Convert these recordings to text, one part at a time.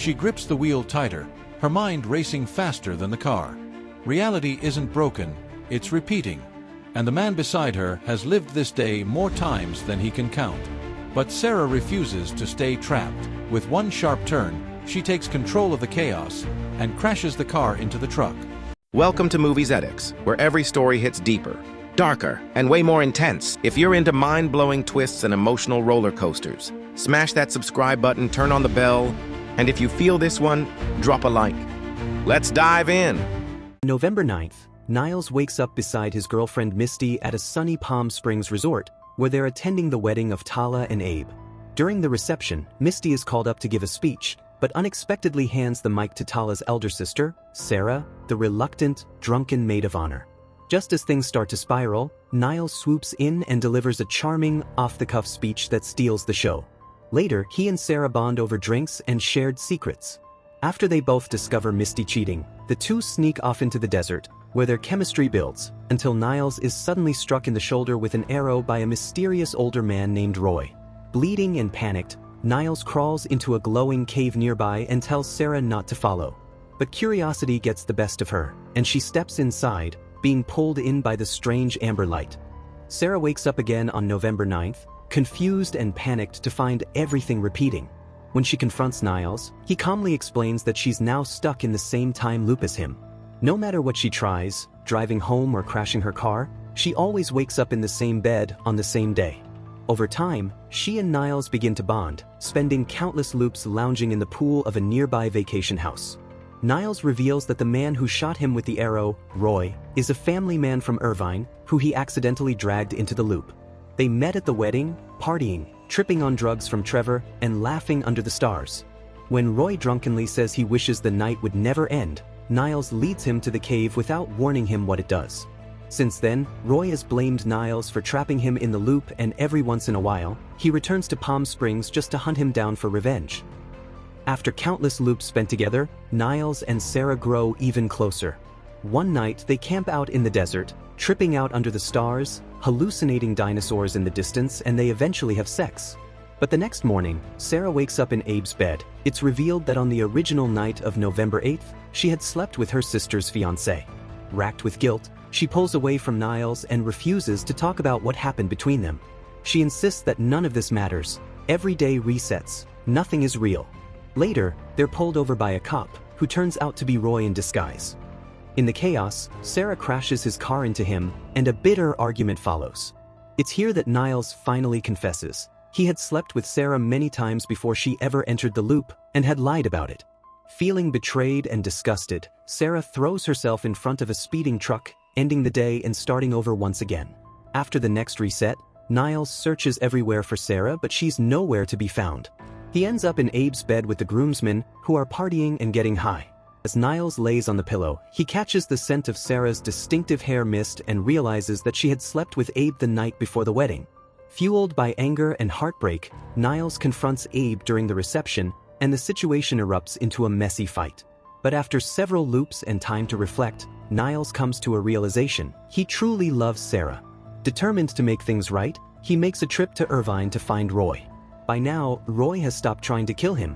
She grips the wheel tighter, her mind racing faster than the car. Reality isn't broken, it's repeating. And the man beside her has lived this day more times than he can count. But Sarah refuses to stay trapped. With one sharp turn, she takes control of the chaos and crashes the car into the truck. Welcome to Movies EdX, where every story hits deeper, darker, and way more intense. If you're into mind-blowing twists and emotional roller coasters, smash that subscribe button, turn on the bell, and if you feel this one, drop a like. Let's dive in. November 9th, Niles wakes up beside his girlfriend Misty at a sunny Palm Springs resort, where they're attending the wedding of Tala and Abe. During the reception, Misty is called up to give a speech, but unexpectedly hands the mic to Tala's elder sister, Sarah, the reluctant, drunken maid of honor. Just as things start to spiral, Niles swoops in and delivers a charming, off-the-cuff speech that steals the show. Later, he and Sarah bond over drinks and shared secrets. After they both discover Misty cheating, the two sneak off into the desert, where their chemistry builds, until Niles is suddenly struck in the shoulder with an arrow by a mysterious older man named Roy. Bleeding and panicked, Niles crawls into a glowing cave nearby and tells Sarah not to follow. But curiosity gets the best of her, and she steps inside, being pulled in by the strange amber light. Sarah wakes up again on November 9th, confused and panicked to find everything repeating. When she confronts Niles, he calmly explains that she's now stuck in the same time loop as him. No matter what she tries, driving home or crashing her car, she always wakes up in the same bed on the same day. Over time, she and Niles begin to bond, spending countless loops lounging in the pool of a nearby vacation house. Niles reveals that the man who shot him with the arrow, Roy, is a family man from Irvine who he accidentally dragged into the loop. They met at the wedding, partying, tripping on drugs from Trevor, and laughing under the stars. When Roy drunkenly says he wishes the night would never end, Niles leads him to the cave without warning him what it does. Since then, Roy has blamed Niles for trapping him in the loop, and every once in a while, he returns to Palm Springs just to hunt him down for revenge. After countless loops spent together, Niles and Sarah grow even closer. One night, they camp out in the desert, tripping out under the stars, hallucinating dinosaurs in the distance, and they eventually have sex. But the next morning, Sarah wakes up in Abe's bed. It's revealed that on the original night of November 8th, she had slept with her sister's fiancé. Racked with guilt, she pulls away from Niles and refuses to talk about what happened between them. She insists that none of this matters. Every day resets. Nothing is real. Later, they're pulled over by a cop, who turns out to be Roy in disguise. In the chaos, Sarah crashes his car into him, and a bitter argument follows. It's here that Niles finally confesses. He had slept with Sarah many times before she ever entered the loop, and had lied about it. Feeling betrayed and disgusted, Sarah throws herself in front of a speeding truck, ending the day and starting over once again. After the next reset, Niles searches everywhere for Sarah, but she's nowhere to be found. He ends up in Abe's bed with the groomsmen, who are partying and getting high. As Niles lays on the pillow, he catches the scent of Sarah's distinctive hair mist and realizes that she had slept with Abe the night before the wedding. Fueled by anger and heartbreak, Niles confronts Abe during the reception, and the situation erupts into a messy fight. But after several loops and time to reflect, Niles comes to a realization: he truly loves Sarah. Determined to make things right, he makes a trip to Irvine to find Roy. By now, Roy has stopped trying to kill him.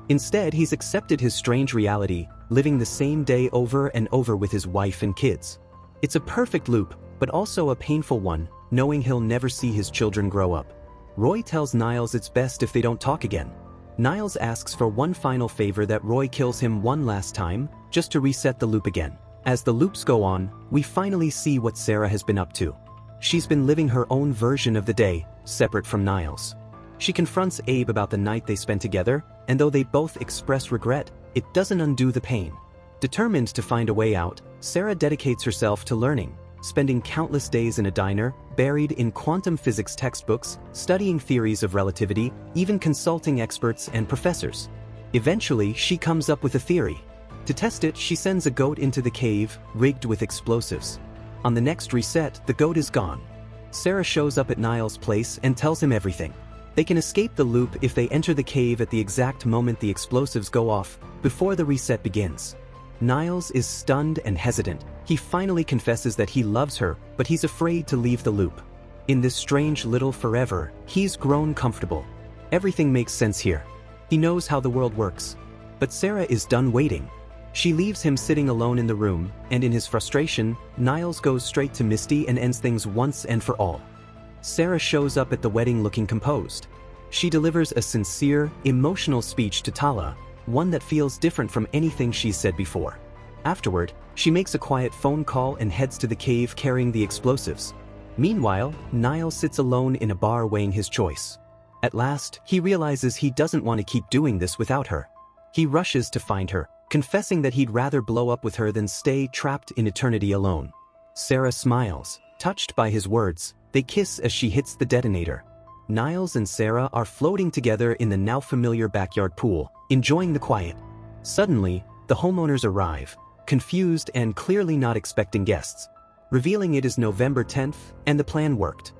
Instead, he's accepted his strange reality, living the same day over and over with his wife and kids. It's a perfect loop, but also a painful one, knowing he'll never see his children grow up. Roy tells Niles it's best if they don't talk again. Niles asks for one final favor: that Roy kills him one last time, just to reset the loop again. As the loops go on, we finally see what Sarah has been up to. She's been living her own version of the day, separate from Niles. She confronts Abe about the night they spent together, and though they both express regret, it doesn't undo the pain. Determined to find a way out, Sarah dedicates herself to learning, spending countless days in a diner, buried in quantum physics textbooks, studying theories of relativity, even consulting experts and professors. Eventually, she comes up with a theory. To test it, she sends a goat into the cave, rigged with explosives. On the next reset, the goat is gone. Sarah shows up at Niles' place and tells him everything. They can escape the loop if they enter the cave at the exact moment the explosives go off, before the reset begins. Niles is stunned and hesitant. He finally confesses that he loves her, but he's afraid to leave the loop. In this strange little forever, he's grown comfortable. Everything makes sense here. He knows how the world works. But Sarah is done waiting. She leaves him sitting alone in the room, and in his frustration, Niles goes straight to Misty and ends things once and for all. Sarah shows up at the wedding looking composed. She delivers a sincere, emotional speech to Tala, one that feels different from anything she's said before. Afterward, she makes a quiet phone call and heads to the cave carrying the explosives. Meanwhile, Niles sits alone in a bar weighing his choice. At last, he realizes he doesn't want to keep doing this without her. He rushes to find her, confessing that he'd rather blow up with her than stay trapped in eternity alone. Sarah smiles, touched by his words. They kiss as she hits the detonator. Niles and Sarah are floating together in the now familiar backyard pool, enjoying the quiet. Suddenly, the homeowners arrive, confused and clearly not expecting guests, revealing it is November 10th and the plan worked.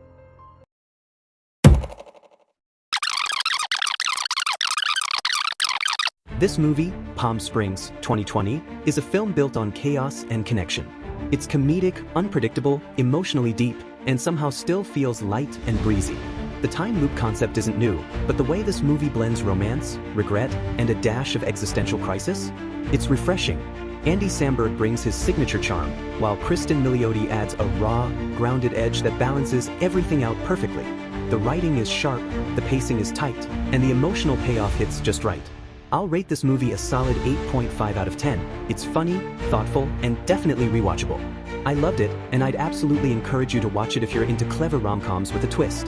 This movie, Palm Springs, 2020, is a film built on chaos and connection. It's comedic, unpredictable, emotionally deep, and somehow still feels light and breezy. The time loop concept isn't new, but the way this movie blends romance, regret, and a dash of existential crisis? It's refreshing. Andy Samberg brings his signature charm, while Kristen Milioti adds a raw, grounded edge that balances everything out perfectly. The writing is sharp, the pacing is tight, and the emotional payoff hits just right. I'll rate this movie a solid 8.5 out of 10. It's funny, thoughtful, and definitely rewatchable. I loved it, and I'd absolutely encourage you to watch it if you're into clever rom-coms with a twist.